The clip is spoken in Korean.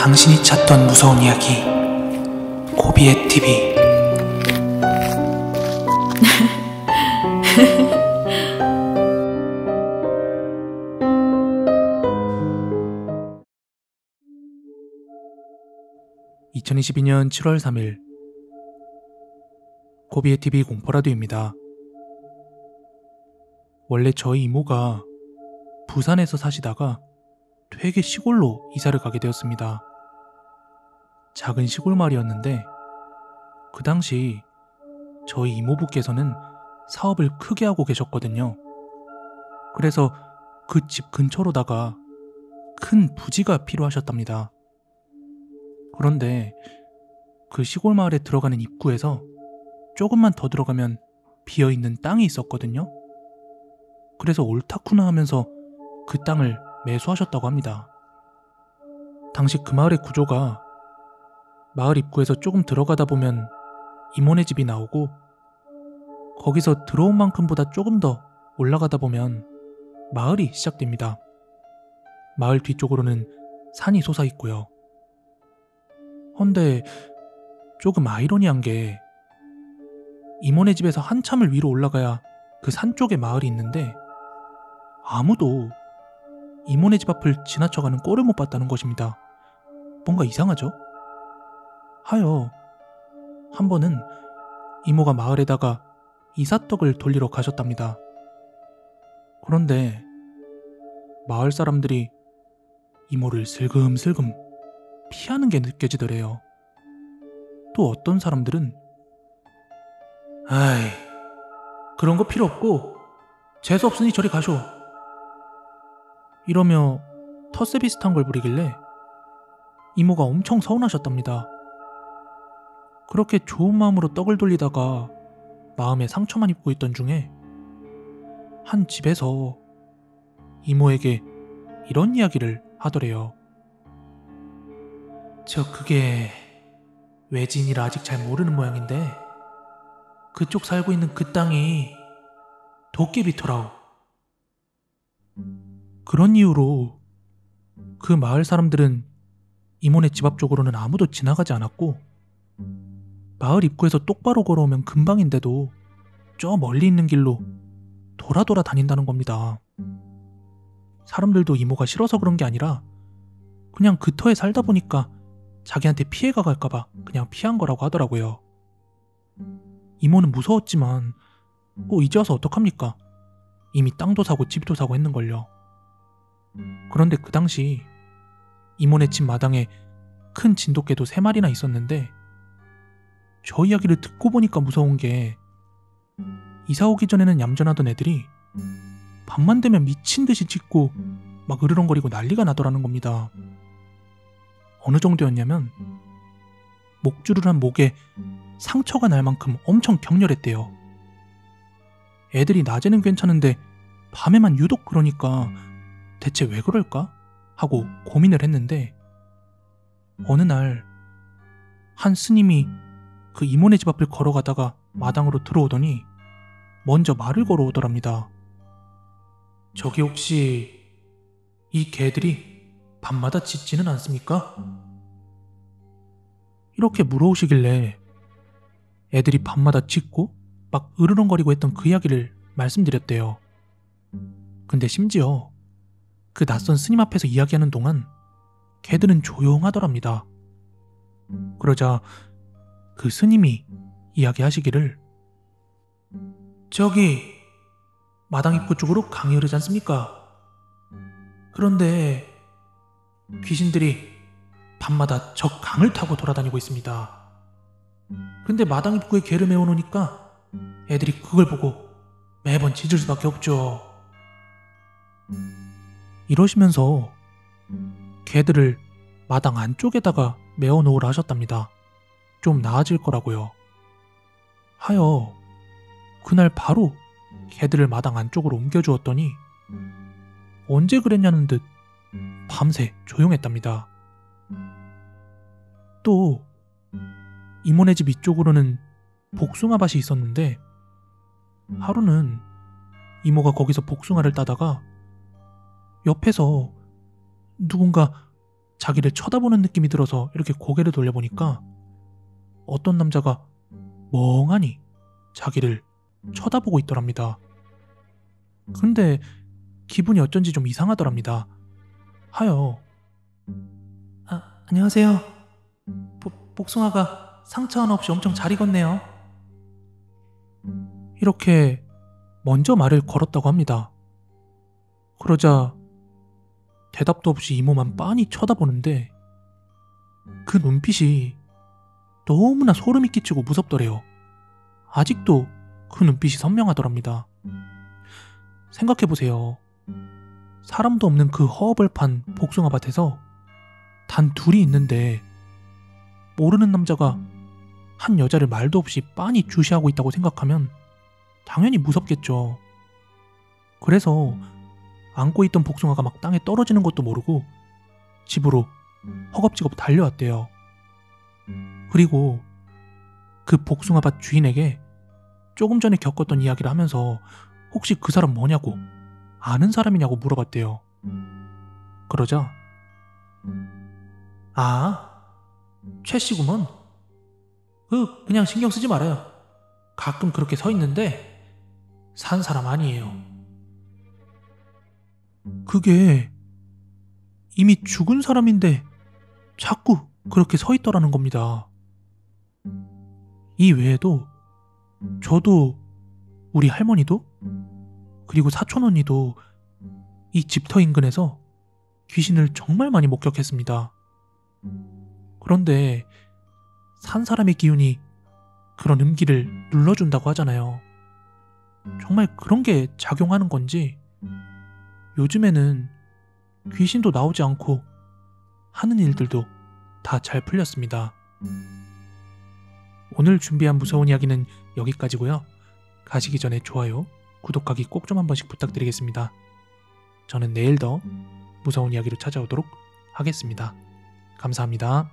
당신이 찾던 무서운 이야기 고비의 TV. (2022년 7월 3일) 고비의 TV 공포라디오입니다. 원래 저희 이모가 부산에서 사시다가 되게 시골로 이사를 가게 되었습니다. 작은 시골 마을이었는데 그 당시 저희 이모부께서는 사업을 크게 하고 계셨거든요. 그래서 그 집 근처로다가 큰 부지가 필요하셨답니다. 그런데 그 시골 마을에 들어가는 입구에서 조금만 더 들어가면 비어있는 땅이 있었거든요. 그래서 옳다쿠나 하면서 그 땅을 매수하셨다고 합니다. 당시 그 마을의 구조가 마을 입구에서 조금 들어가다 보면 이모네 집이 나오고, 거기서 들어온 만큼보다 조금 더 올라가다 보면 마을이 시작됩니다. 마을 뒤쪽으로는 산이 솟아있고요. 헌데 조금 아이러니한 게 이모네 집에서 한참을 위로 올라가야 그 산 쪽에 마을이 있는데 아무도 이모네 집 앞을 지나쳐가는 꼴을 못 봤다는 것입니다. 뭔가 이상하죠? 하여 한 번은 이모가 마을에다가 이삿떡을 돌리러 가셨답니다. 그런데 마을 사람들이 이모를 슬금슬금 피하는 게 느껴지더래요. 또 어떤 사람들은 "아이, 그런 거 필요 없고 재수 없으니 저리 가쇼" 이러며 텃세 비슷한 걸 부리길래 이모가 엄청 서운하셨답니다. 그렇게 좋은 마음으로 떡을 돌리다가 마음에 상처만 입고 있던 중에 한 집에서 이모에게 이런 이야기를 하더래요. 그게 외지인이라 아직 잘 모르는 모양인데 그쪽 살고 있는 그 땅이 도깨비터라오. 그런 이유로 그 마을 사람들은 이모네 집 앞 쪽으로는 아무도 지나가지 않았고, 마을 입구에서 똑바로 걸어오면 금방인데도 저 멀리 있는 길로 돌아 다닌다는 겁니다. 사람들도 이모가 싫어서 그런 게 아니라 그냥 그 터에 살다 보니까 자기한테 피해가 갈까봐 그냥 피한 거라고 하더라고요. 이모는 무서웠지만 이제 와서 어떡합니까? 이미 땅도 사고 집도 사고 했는걸요. 그런데 그 당시 이모네 집 마당에 큰 진돗개도 3마리나 있었는데, 저 이야기를 듣고 보니까 무서운 게 이사 오기 전에는 얌전하던 애들이 밤만 되면 미친 듯이 짖고 막 으르렁거리고 난리가 나더라는 겁니다. 어느 정도였냐면 목줄을 한 목에 상처가 날 만큼 엄청 격렬했대요. 애들이 낮에는 괜찮은데 밤에만 유독 그러니까 대체 왜 그럴까? 하고 고민을 했는데, 어느 날 한 스님이 그 이모네 집 앞을 걸어가다가 마당으로 들어오더니 먼저 말을 걸어오더랍니다. "저기 혹시 이 개들이 밤마다 짖지는 않습니까?" 이렇게 물어오시길래 애들이 밤마다 짖고 막 으르렁거리고 했던 그 이야기를 말씀드렸대요. 근데 심지어 그 낯선 스님 앞에서 이야기하는 동안 개들은 조용하더랍니다. 그러자 그 스님이 이야기하시기를 "저기 마당 입구 쪽으로 강이 흐르지 않습니까? 그런데 귀신들이 밤마다 저 강을 타고 돌아다니고 있습니다. 근데 마당 입구에 개를 메워놓으니까 애들이 그걸 보고 매번 짖을 수밖에 없죠." 이러시면서 개들을 마당 안쪽에다가 메워놓으라 하셨답니다. 좀 나아질 거라고요. 하여 그날 바로 개들을 마당 안쪽으로 옮겨주었더니 언제 그랬냐는 듯 밤새 조용했답니다. 또 이모네 집 이쪽으로는 복숭아밭이 있었는데 하루는 이모가 거기서 복숭아를 따다가 옆에서 누군가 자기를 쳐다보는 느낌이 들어서 이렇게 고개를 돌려보니까 어떤 남자가 멍하니 자기를 쳐다보고 있더랍니다. 근데 기분이 어쩐지 좀 이상하더랍니다. 하여 안녕하세요. 복숭아가 상처 하나 없이 엄청 잘 익었네요. 이렇게 먼저 말을 걸었다고 합니다. 그러자 대답도 없이 이모만 빤히 쳐다보는데 그 눈빛이 너무나 소름이 끼치고 무섭더래요. 아직도 그 눈빛이 선명하더랍니다. 생각해보세요. 사람도 없는 그 허허벌판 복숭아밭에서 단 둘이 있는데 모르는 남자가 한 여자를 말도 없이 빤히 주시하고 있다고 생각하면 당연히 무섭겠죠. 그래서 안고 있던 복숭아가 막 땅에 떨어지는 것도 모르고 집으로 허겁지겁 달려왔대요. 그리고 그 복숭아밭 주인에게 조금 전에 겪었던 이야기를 하면서 혹시 그 사람 뭐냐고, 아는 사람이냐고 물어봤대요. 그러자 최 씨구먼. 그냥 신경 쓰지 말아요. 가끔 그렇게 서 있는데 산 사람 아니에요. 그게 이미 죽은 사람인데 자꾸 그렇게 서 있더라는 겁니다. 이 외에도 저도, 우리 할머니도, 그리고 사촌 언니도 이 집터 인근에서 귀신을 정말 많이 목격했습니다. 그런데 산 사람의 기운이 그런 음기를 눌러준다고 하잖아요. 정말 그런 게 작용하는 건지 요즘에는 귀신도 나오지 않고 하는 일들도 다 잘 풀렸습니다. 오늘 준비한 무서운 이야기는 여기까지고요. 가시기 전에 좋아요, 구독하기 꼭 좀 한 번씩 부탁드리겠습니다. 저는 내일 더 무서운 이야기로 찾아오도록 하겠습니다. 감사합니다.